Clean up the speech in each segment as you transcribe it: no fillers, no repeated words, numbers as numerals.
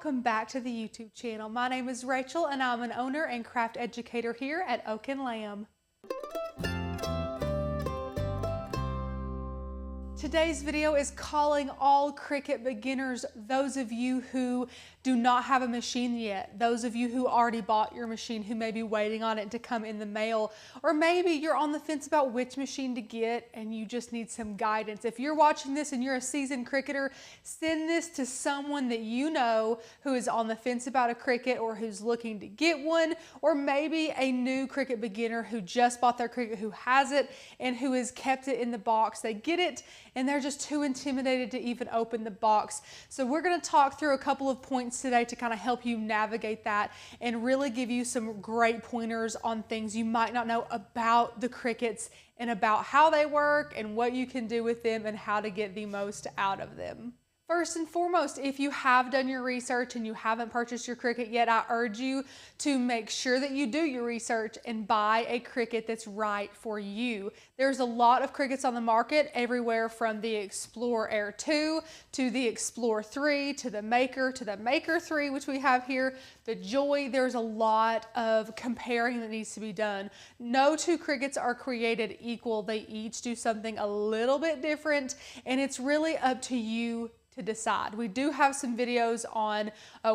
welcome back to the YouTube channel. My name is Rachel and I'm an owner and craft educator here at Oak and Lamb. Today's video is calling all Cricut beginners, those of you who do not have a machine yet, those of you who already bought your machine who may be waiting on it to come in the mail, or maybe you're on the fence about which machine to get and you just need some guidance. If you're watching this and you're a seasoned Cricketer, send this to someone that you know who is on the fence about a Cricut or who's looking to get one, or maybe a new Cricut beginner who just bought their Cricut, who has it and who has kept it in the box. They get it and they're just too intimidated to even open the box. So we're going to talk through a couple of points today to kind of help you navigate that and really give you some great pointers on things you might not know about the Cricuts and about how they work and what you can do with them and how to get the most out of them. First and foremost, if you have done your research and you haven't purchased your Cricut yet, I urge you to make sure that you do your research and buy a Cricut that's right for you. There's a lot of Cricuts on the market, everywhere from the Explorer Air 2 to the Explorer 3 to the Maker 3, which we have here, the Joy. There's a lot of comparing that needs to be done. No two Cricuts are created equal. They each do something a little bit different, and it's really up to you to decide. We do have some videos on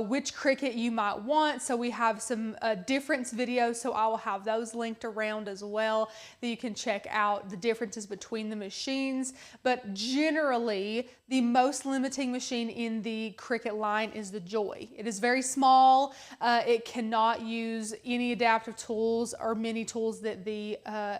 which Cricut you might want, so we have some difference videos, so I will have those linked around as well that you can check out the differences between the machines. But generally, the most limiting machine in the Cricut line is the Joy. It is very small. It cannot use any adaptive tools or many tools that the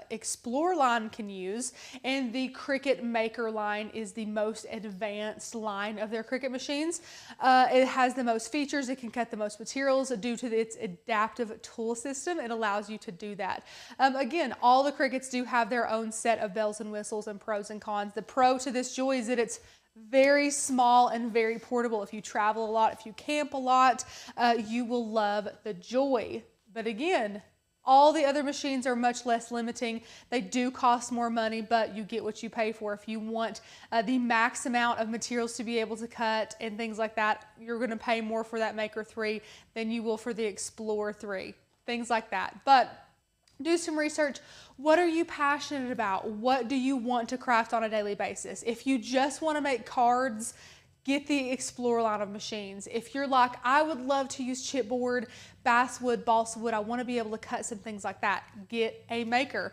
Explorer line can use, and the Cricut Maker line is the most advanced line of their Cricut machines. It has the most features. It can cut the most materials due to its adaptive tool system. It allows you to do that. Again, all the Cricuts do have their own set of bells and whistles and pros and cons. The pro to this Joy is that it's very small and very portable. If you travel a lot, if you camp a lot, you will love the Joy. But again, all the other machines are much less limiting. They do cost more money, but you get what you pay for. If you want the max amount of materials to be able to cut and things like that, you're going to pay more for that Maker 3 than you will for the Explorer 3, things like that. But do some research. What are you passionate about? What do you want to craft on a daily basis? If you just want to make cards, get the Explorer line of machines. If you're like, I would love to use chipboard, basswood, balsa wood, I want to be able to cut some things like that, get a Maker.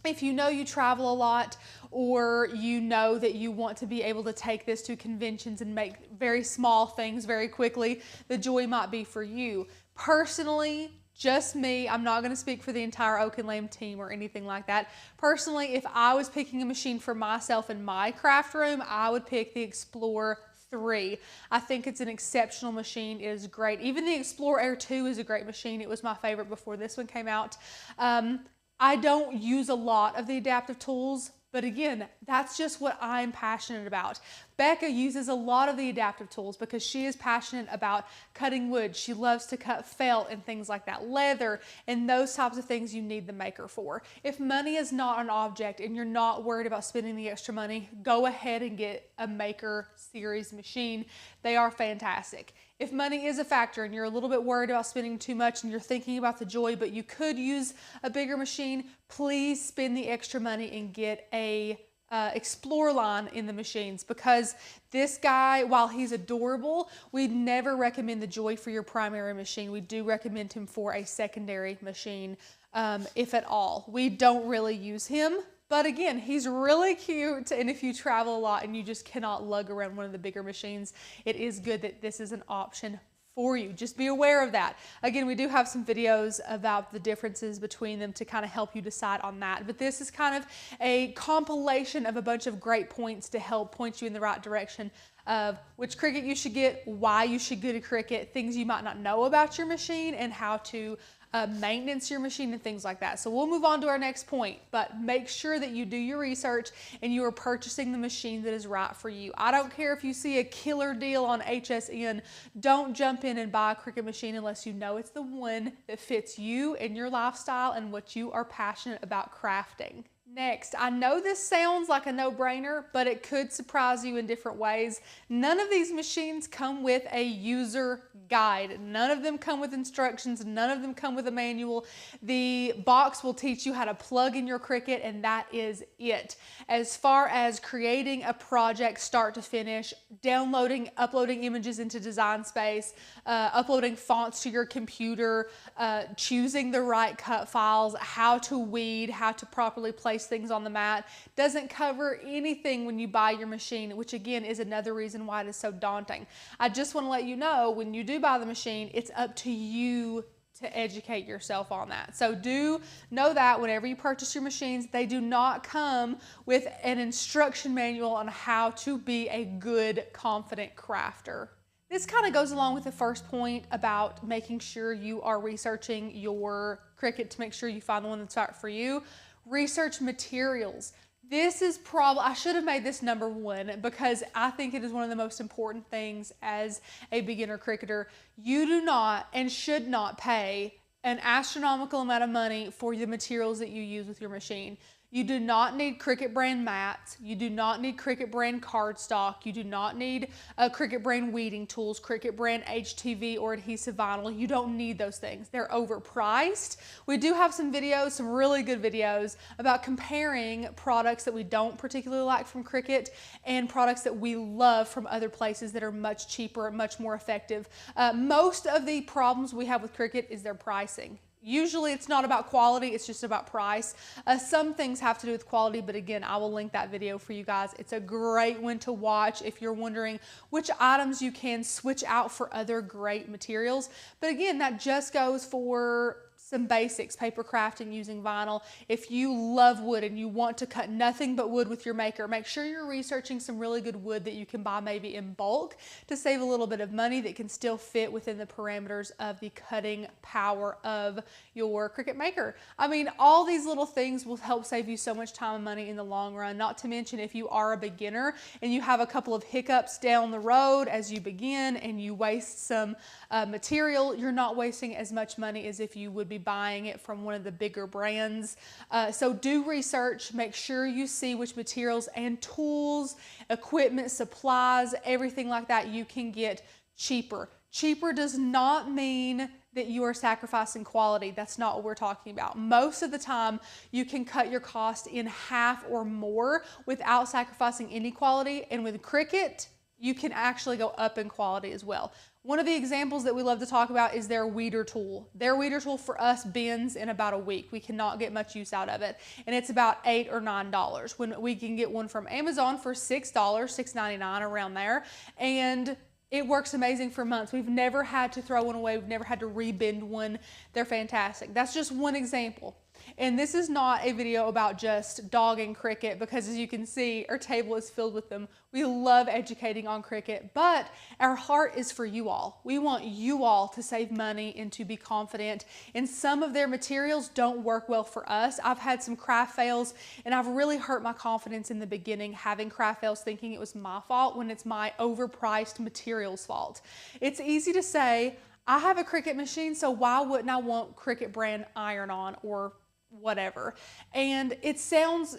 If you know you travel a lot, or you know that you want to be able to take this to conventions and make very small things very quickly, the Joy might be for you. Personally, just me, I'm not going to speak for the entire Oak and Lamb team or anything like that. Personally, if I was picking a machine for myself in my craft room, I would pick the Explorer 3. I think it's an exceptional machine. It is great. Even the Explorer Air 2 is a great machine. It was my favorite before this one came out. I don't use a lot of the adaptive tools, but again, that's just what I'm passionate about. Becca uses a lot of the adaptive tools because she is passionate about cutting wood. She loves to cut felt and things like that, leather, and those types of things you need the Maker for. If money is not an object and you're not worried about spending the extra money, go ahead and get a Maker series machine. They are fantastic. If money is a factor and you're a little bit worried about spending too much and you're thinking about the Joy, but you could use a bigger machine, please spend the extra money and get a Explorer line in the machines, because this guy, while he's adorable, we'd never recommend the Joy for your primary machine. We do recommend him for a secondary machine, if at all. We don't really use him, but again, he's really cute, and if you travel a lot and you just cannot lug around one of the bigger machines, it is good that this is an option for you. Just be aware of that. Again, we do have some videos about the differences between them to kind of help you decide on that. But this is kind of a compilation of a bunch of great points to help point you in the right direction of which Cricut you should get, why you should get a Cricut, things you might not know about your machine, and how to maintenance your machine and things like that. So we'll move on to our next point, but make sure that you do your research and you are purchasing the machine that is right for you. I don't care if you see a killer deal on HSN, don't jump in and buy a Cricut machine unless you know it's the one that fits you and your lifestyle and what you are passionate about crafting. Next, I know this sounds like a no-brainer, but it could surprise you in different ways. None of these machines come with a user guide. None of them come with instructions. None of them come with a manual. The box will teach you how to plug in your Cricut, and that is it. As far as creating a project start to finish, downloading, uploading images into Design Space, uploading fonts to your computer, choosing the right cut files, how to weed, how to properly place things on the mat, doesn't cover anything when you buy your machine, which again is another reason why it is so daunting. I just want to let you know, when you do buy the machine, it's up to you to educate yourself on that. So do know that whenever you purchase your machines, they do not come with an instruction manual on how to be a good, confident crafter. This kind of goes along with the first point about making sure you are researching your Cricut to make sure you find the one that's right for you. Research materials. This is probably, I should have made this number one because I think it is one of the most important things as a beginner Cricketer. You do not and should not pay an astronomical amount of money for the materials that you use with your machine. You do not need Cricut brand mats. You do not need Cricut brand cardstock. You do not need Cricut brand weeding tools, Cricut brand HTV or adhesive vinyl. You don't need those things. They're overpriced. We do have some videos, some really good videos about comparing products that we don't particularly like from Cricut and products that we love from other places that are much cheaper, much more effective. Most of the problems we have with Cricut is their pricing. Usually it's not about quality, it's just about price. Some things have to do with quality, but again, I will link that video for you guys. It's a great one to watch if you're wondering which items you can switch out for other great materials. But again, that just goes for some basics, paper crafting using vinyl. If you love wood and you want to cut nothing but wood with your maker, make sure you're researching some really good wood that you can buy maybe in bulk to save a little bit of money that can still fit within the parameters of the cutting power of your Cricut maker. I mean, all these little things will help save you so much time and money in the long run, not to mention if you are a beginner and you have a couple of hiccups down the road as you begin and you waste some material, you're not wasting as much money as if you would be buying it from one of the bigger brands. So do research, make sure you see which materials and tools, equipment, supplies, everything like that you can get cheaper. Cheaper does not mean that you are sacrificing quality. That's not what we're talking about. Most of the time, you can cut your cost in half or more without sacrificing any quality. And with Cricut, you can actually go up in quality as well. One of the examples that we love to talk about is their weeder tool. Their weeder tool for us bends in about a week. We cannot get much use out of it. And it's about $8 or $9 when we can get one from Amazon for $6, $6.99 around there. And it works amazing for months. We've never had to throw one away. We've never had to rebend one. They're fantastic. That's just one example. And this is not a video about just dogging Cricut because as you can see, our table is filled with them. We love educating on Cricut, but our heart is for you all. We want you all to save money and to be confident. And some of their materials don't work well for us. I've had some craft fails and I've really hurt my confidence in the beginning having craft fails thinking it was my fault when it's my overpriced materials fault. It's easy to say, I have a Cricut machine, so why wouldn't I want Cricut brand iron-on or whatever? And it sounds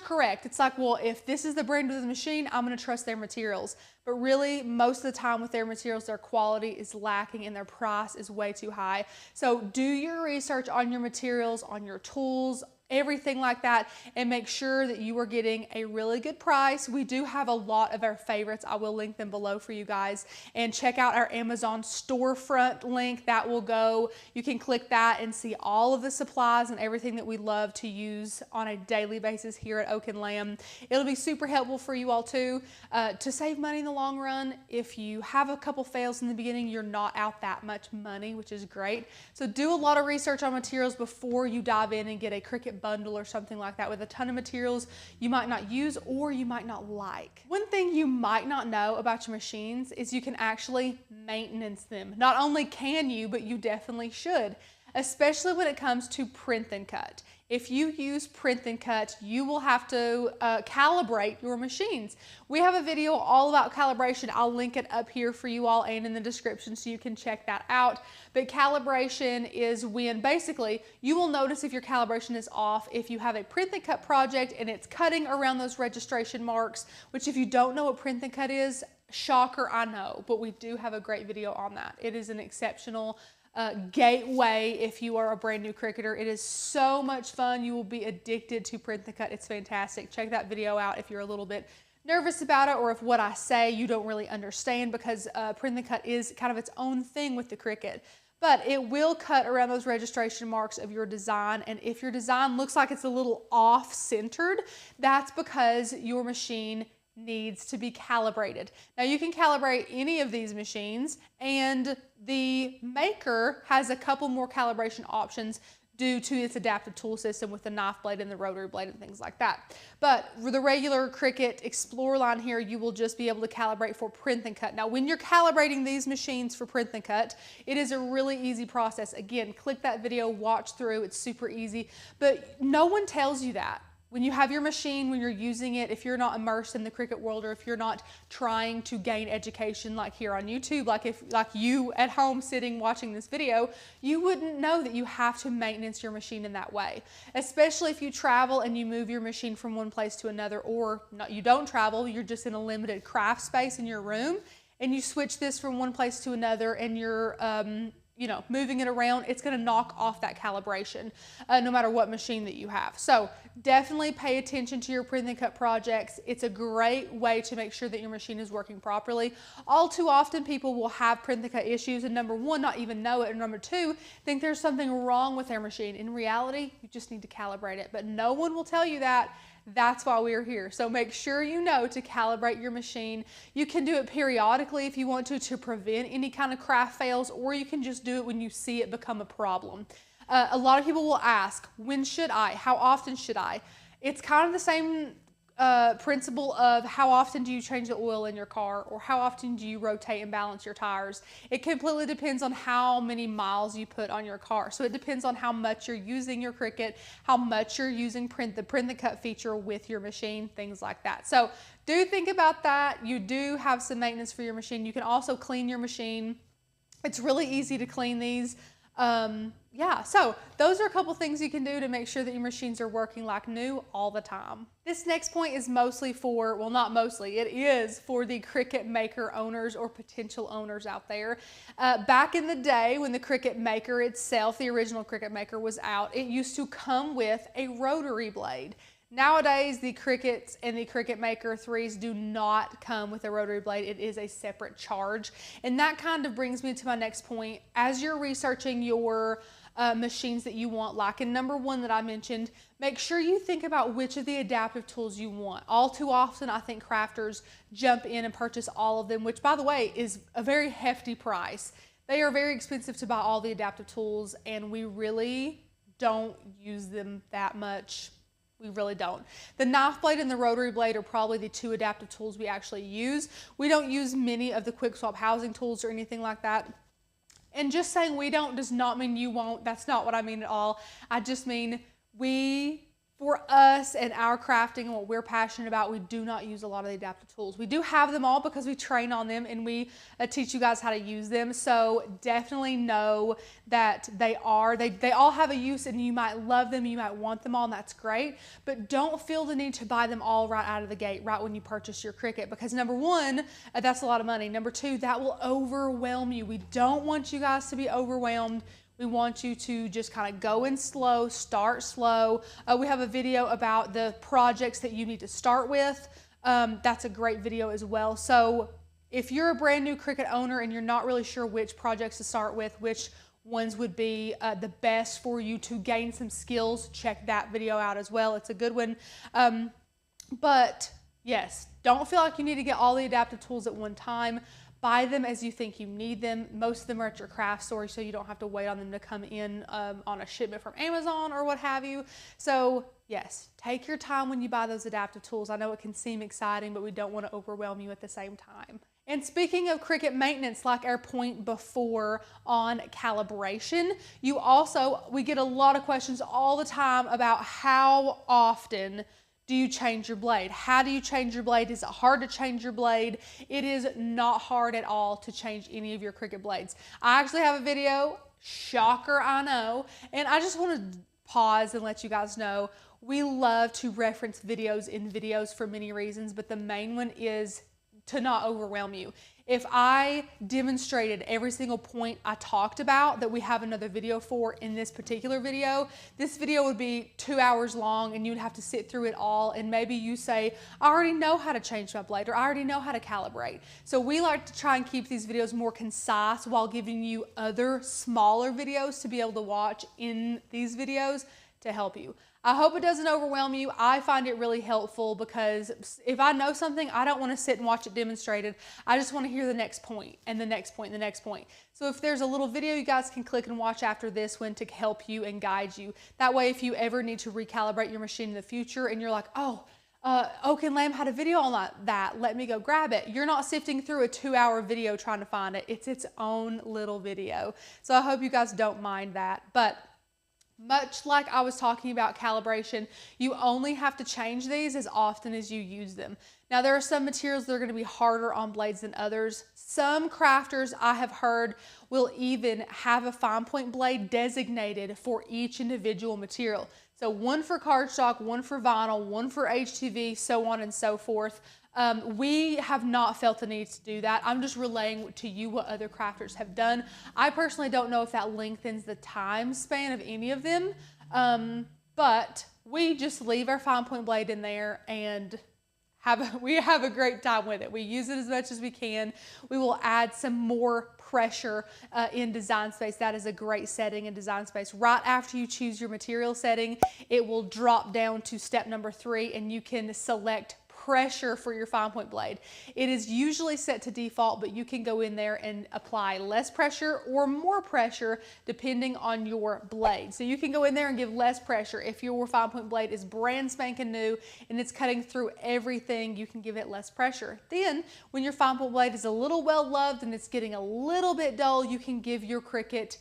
correct. It's like, well, if this is the brand of the machine, I'm going to trust their materials. But really, most of the time with their materials, their quality is lacking and their price is way too high. So do your research on your materials, on your tools, everything like that, and make sure that you are getting a really good price. We do have a lot of our favorites. I will link them below for you guys. And check out our Amazon storefront link. That will go, you can click that and see all of the supplies and everything that we love to use on a daily basis here at Oak and Lamb. It'll be super helpful for you all too, to save money in the long run. If you have a couple fails in the beginning, you're not out that much money, which is great. So do a lot of research on materials before you dive in and get a Cricut bundle or something like that with a ton of materials you might not use or you might not like. One thing you might not know about your machines is you can actually maintenance them. Not only can you, but you definitely should, especially when it comes to print and cut. If you use print and cut, you will have to calibrate your machines. We have a video all about calibration. I'll link it up here for you all and in the description so you can check that out. But calibration is when basically you will notice if your calibration is off if you have a print and cut project and it's cutting around those registration marks, which if you don't know what print and cut is, shocker, I know, but we do have a great video on that. It is an exceptional gateway if you are a brand new Cricketer. It is so much fun. You will be addicted to print and cut. It's fantastic. Check that video out if you're a little bit nervous about it, or if what I say you don't really understand, because print and cut is kind of its own thing with the Cricut. But it will cut around those registration marks of your design, and if your design looks like it's a little off-centered, that's because your machine needs to be calibrated. Now you can calibrate any of these machines, and the maker has a couple more calibration options due to its adaptive tool system with the knife blade and the rotary blade and things like that. But for the regular Cricut Explorer line here, you will just be able to calibrate for print and cut. Now when you're calibrating these machines for print and cut, it is a really easy process. Again, click that video, watch through, it's super easy, but no one tells you that. When you have your machine, when you're using it, if you're not immersed in the Cricut world, or if you're not trying to gain education like here on YouTube, like you at home sitting watching this video, you wouldn't know that you have to maintenance your machine in that way. Especially if you travel and you move your machine from one place to another, or you don't travel, you're just in a limited craft space in your room, and you switch this from one place to another, and you're moving it around, it's going to knock off that calibration no matter what machine that you have. So definitely pay attention to your print and cut projects. It's a great way to make sure that your machine is working properly. All too often people will have print and cut issues, and number one, not even know it, and number two, think there's something wrong with their machine. In reality, you just need to calibrate it, but no one will tell you that. That's why we're here. So make sure you know to calibrate your machine. You can do it periodically if you want to prevent any kind of craft fails, or you can just do it when you see it become a problem. A lot of people will ask, when should I? How often should I? It's kind of the same principle of how often do you change the oil in your car, or how often do you rotate and balance your tires. It completely depends on how many miles you put on your car. So it depends on how much you're using your Cricut, how much you're using the print and cut feature with your machine, things like that. So do think about that. You do have some maintenance for your machine. You can also clean your machine. It's really easy to clean these. Yeah, so those are a couple things you can do to make sure that your machines are working like new all the time. This next point is mostly for, well, not mostly, it is for the Cricut Maker owners or potential owners out there. Back in the day when the Cricut Maker itself, the original Cricut Maker, was out, it used to come with a rotary blade. Nowadays, the Cricuts and the Cricut Maker 3s do not come with a rotary blade. It is a separate charge. And that kind of brings me to my next point. As you're researching your machines that you want, like in number one that I mentioned, make sure you think about which of the adaptive tools you want. All too often, I think crafters jump in and purchase all of them, which, by the way, is a very hefty price. They are very expensive to buy all the adaptive tools, and we really don't use them that much. We really don't. The knife blade and the rotary blade are probably the two adaptive tools we actually use. We don't use many of the quick swap housing tools or anything like that. And just saying we don't does not mean you won't. That's not what I mean at all. I just mean for us and our crafting and what we're passionate about, we do not use a lot of the adaptive tools. We do have them all because we train on them and we teach you guys how to use them. So definitely know that they all have a use, and you might love them, you might want them all, and that's great. But don't feel the need to buy them all right out of the gate, right when you purchase your Cricut, because number one, that's a lot of money. Number two, that will overwhelm you. We don't want you guys to be overwhelmed. We want you to just kind of go in slow, start slow. We have a video about the projects that you need to start with. That's a great video as well. So if you're a brand new Cricut owner and you're not really sure which projects to start with, which ones would be the best for you to gain some skills, check that video out as well. It's a good one. But yes, don't feel like you need to get all the adaptive tools at one time. Buy them as you think you need them. Most of them are at your craft store, so you don't have to wait on them to come in on a shipment from Amazon or what have you. So yes, take your time when you buy those adaptive tools. I know it can seem exciting, but we don't want to overwhelm you at the same time. And speaking of Cricut maintenance, like our point before on calibration, we get a lot of questions all the time about how often do you change your blade? How do you change your blade? Is it hard to change your blade? It is not hard at all to change any of your Cricut blades. I actually have a video, shocker, I know, and I just want to pause and let you guys know, we love to reference videos in videos for many reasons, but the main one is to not overwhelm you. If I demonstrated every single point I talked about that we have another video for in this particular video, this video would be 2 hours long and you'd have to sit through it all, and maybe you say, I already know how to change my blade, or I already know how to calibrate. So we like to try and keep these videos more concise while giving you other smaller videos to be able to watch in these videos to help you. I hope it doesn't overwhelm you. I find it really helpful because if I know something, I don't want to sit and watch it demonstrated. I just want to hear the next point and the next point and the next point. So if there's a little video you guys can click and watch after this one to help you and guide you. That way, if you ever need to recalibrate your machine in the future and you're like, oh, Oak and Lamb had a video on that, let me go grab it. You're not sifting through a 2-hour video trying to find it. It's its own little video. So I hope you guys don't mind that. But much like I was talking about calibration, you only have to change these as often as you use them. Now, there are some materials that are going to be harder on blades than others. Some crafters I have heard will even have a fine point blade designated for each individual material. So one for cardstock, one for vinyl, one for HTV, so on and so forth. We have not felt the need to do that. I'm just relaying to you what other crafters have done. I personally don't know if that lengthens the time span of any of them, but we just leave our fine point blade in there and we have a great time with it. We use it as much as we can. We will add some more pressure in Design Space. That is a great setting in Design Space. Right after you choose your material setting, it will drop down to step number 3 and you can select pressure for your fine point blade. It is usually set to default, but you can go in there and apply less pressure or more pressure depending on your blade. So you can go in there and give less pressure. If your fine point blade is brand spanking new and it's cutting through everything, you can give it less pressure. Then when your fine point blade is a little well loved and it's getting a little bit dull, you can give your Cricut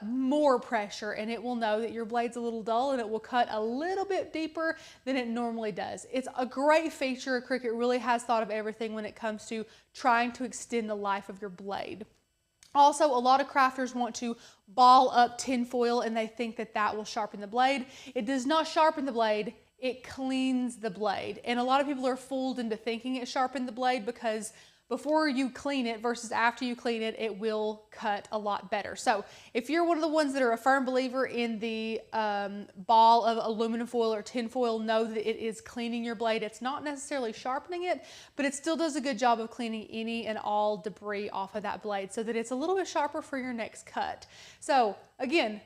more pressure and it will know that your blade's a little dull and it will cut a little bit deeper than it normally does. It's a great feature. Cricut really has thought of everything when it comes to trying to extend the life of your blade. Also, a lot of crafters want to ball up tin foil and they think that that will sharpen the blade. It does not sharpen the blade. It cleans the blade. And a lot of people are fooled into thinking it sharpened the blade because before you clean it versus after you clean it, it will cut a lot better. So if you're one of the ones that are a firm believer in the ball of aluminum foil or tin foil, know that it is cleaning your blade. It's not necessarily sharpening it, but it still does a good job of cleaning any and all debris off of that blade so that it's a little bit sharper for your next cut. So again,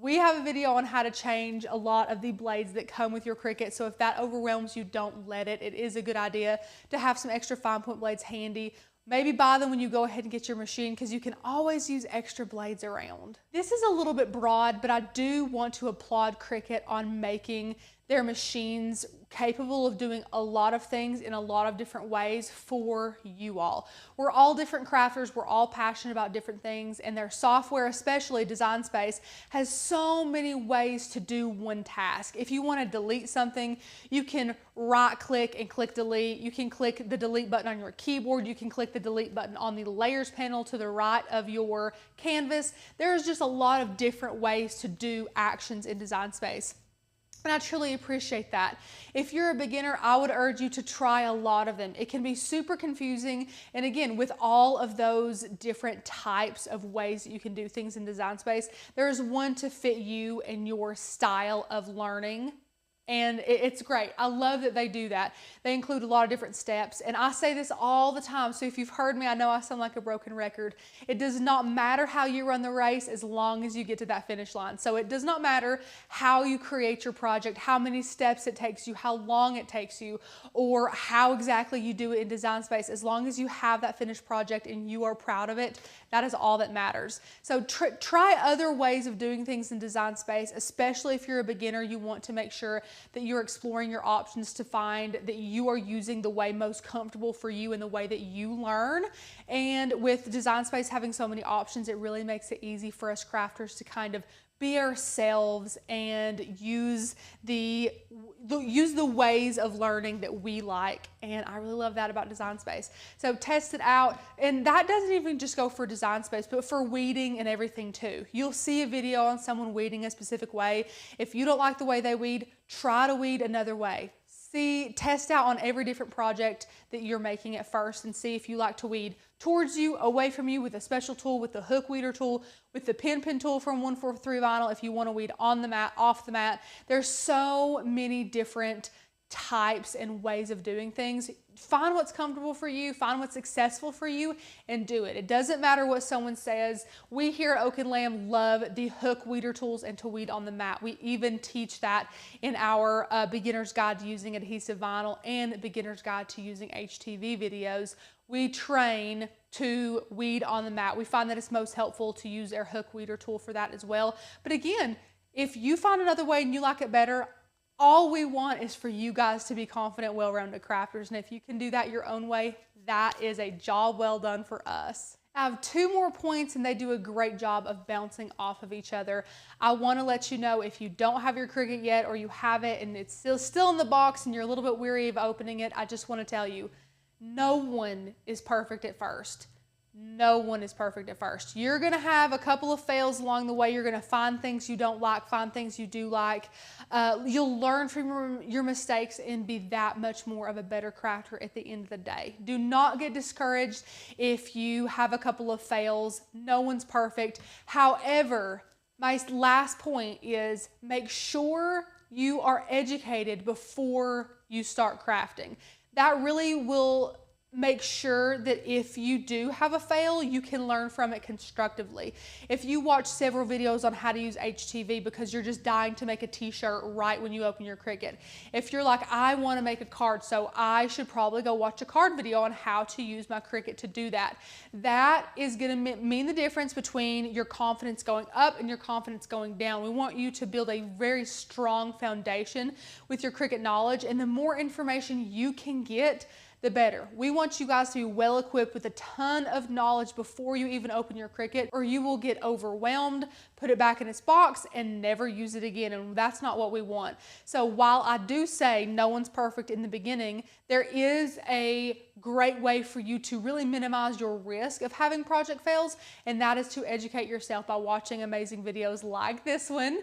we have a video on how to change a lot of the blades that come with your Cricut, so if that overwhelms you, don't let it. It is a good idea to have some extra fine point blades handy. Maybe buy them when you go ahead and get your machine because you can always use extra blades around. This is a little bit broad, but I do want to applaud Cricut on making their machines capable of doing a lot of things in a lot of different ways for you all. We're all different crafters, we're all passionate about different things, and their software, especially Design Space, has so many ways to do one task. If you want to delete something, you can right click and click delete. You can click the delete button on your keyboard. You can click the delete button on the layers panel to the right of your canvas. There's just a lot of different ways to do actions in Design Space. And I truly appreciate that. If you're a beginner, I would urge you to try a lot of them. It can be super confusing. And again, with all of those different types of ways that you can do things in Design Space, there's one to fit you and your style of learning. And it's great. I love that they do that. They include a lot of different steps. And I say this all the time. So if you've heard me, I know I sound like a broken record. It does not matter how you run the race as long as you get to that finish line. So it does not matter how you create your project, how many steps it takes you, how long it takes you, or how exactly you do it in Design Space. As long as you have that finished project and you are proud of it, that is all that matters. So try other ways of doing things in Design Space, especially if you're a beginner. You want to make sure that you're exploring your options to find that you are using the way most comfortable for you and the way that you learn. And with Design Space having so many options, it really makes it easy for us crafters to kind of be ourselves and use the ways of learning that we like. And I really love that about Design Space. So test it out. And that doesn't even just go for Design Space, but for weeding and everything too. You'll see a video on someone weeding a specific way. If you don't like the way they weed, try to weed another way. Test out on every different project that you're making at first and see if you like to weed towards you, away from you, with a special tool, with the hook weeder tool, with the pin tool from 143 vinyl, if you want to weed on the mat, off the mat. There's so many different types and ways of doing things. Find what's comfortable for you, find what's successful for you, and do it. It doesn't matter what someone says. We here at Oak and Lamb love the hook weeder tools and to weed on the mat. We even teach that in our beginner's guide to using adhesive vinyl and beginner's guide to using HTV videos. We train to weed on the mat. We find that it's most helpful to use our hook weeder tool for that as well. But again, if you find another way and you like it better, all we want is for you guys to be confident, well-rounded crafters. And if you can do that your own way, that is a job well done for us. I have 2 more points and they do a great job of bouncing off of each other. I want to let you know, if you don't have your Cricut yet, or you have it and it's still in the box and you're a little bit weary of opening it, I just want to tell you, no one is perfect at first. No one is perfect at first. You're going to have a couple of fails along the way. You're going to find things you don't like, find things you do like. You'll learn from your mistakes and be that much more of a better crafter at the end of the day. Do not get discouraged if you have a couple of fails. No one's perfect. However, my last point is make sure you are educated before you start crafting. That really will make sure that if you do have a fail, you can learn from it constructively. If you watch several videos on how to use HTV because you're just dying to make a t-shirt right when you open your Cricut. If you're like, I want to make a card, so I should probably go watch a card video on how to use my Cricut to do that. That is going to mean the difference between your confidence going up and your confidence going down. We want you to build a very strong foundation with your Cricut knowledge, and the more information you can get, the better. We want you guys to be well equipped with a ton of knowledge before you even open your Cricut, or you will get overwhelmed, put it back in its box, and never use it again. And that's not what we want. So while I do say no one's perfect in the beginning, there is a great way for you to really minimize your risk of having project fails, and that is to educate yourself by watching amazing videos like this one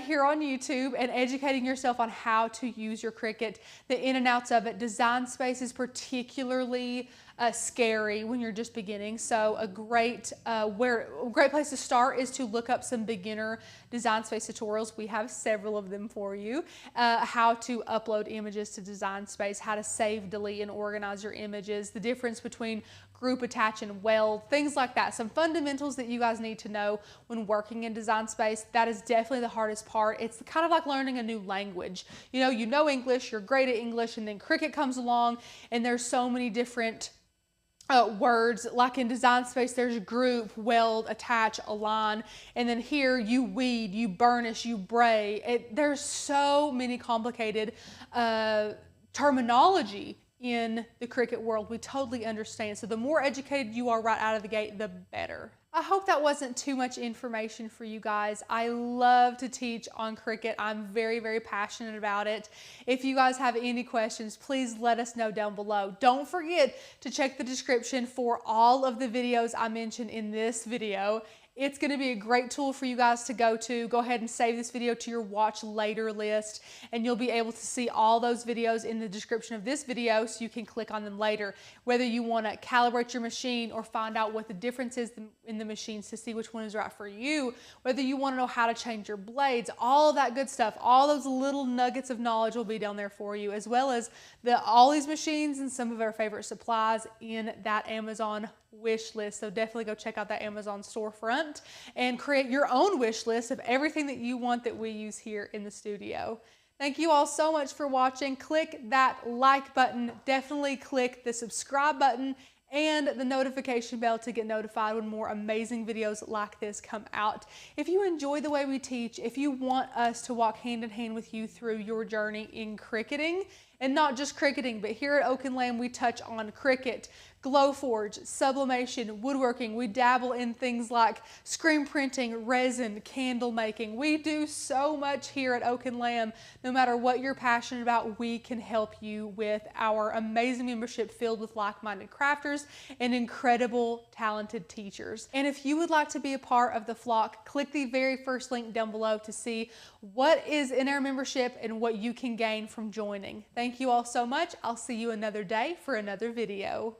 here on YouTube, and educating yourself on how to use your Cricut, the in and outs of it. Design Space is particularly scary when you're just beginning. So a great place to start is to look up some beginner Design Space tutorials. We have several of them for you. How to upload images to Design Space, how to save, delete, and organize your images, the difference between group, attach, and weld, things like that. Some fundamentals that you guys need to know when working in Design Space. That is definitely the hardest part. It's kind of like learning a new language. You know English, you're great at English, and then Cricut comes along and there's so many different words. Like in Design Space, there's group, weld, attach, align, and then here you weed, you burnish, you bray. There's so many complicated terminology in the Cricut world. We totally understand. So the more educated you are right out of the gate, the better. I hope that wasn't too much information for you guys. I love to teach on Cricut. I'm very, very passionate about it. If you guys have any questions, please let us know down below. Don't forget to check the description for all of the videos I mentioned in this video. It's going to be a great tool for you guys to go to. Go ahead and save this video to your watch later list, and you'll be able to see all those videos in the description of this video, so you can click on them later. Whether you want to calibrate your machine or find out what the difference is in the machines to see which one is right for you, whether you want to know how to change your blades, all of that good stuff, all those little nuggets of knowledge will be down there for you, as well as all these machines and some of our favorite supplies in that Amazon wish list. So definitely go check out that Amazon storefront and create your own wish list of everything that you want that we use here in the studio. Thank you all so much for watching. Click that like button. Definitely click the subscribe button and the notification bell to get notified when more amazing videos like this come out. If you enjoy the way we teach, if you want us to walk hand in hand with you through your journey in cricketing, and not just cricketing, but here at Oak and Lamb we touch on Cricut, Glowforge, sublimation, woodworking. We dabble in things like screen printing, resin, candle making. We do so much here at Oak and Lamb. No matter what you're passionate about, we can help you with our amazing membership filled with like-minded crafters and incredible talented teachers. And if you would like to be a part of the flock, click the very first link down below to see what is in our membership and what you can gain from joining. Thank you all so much. I'll see you another day for another video.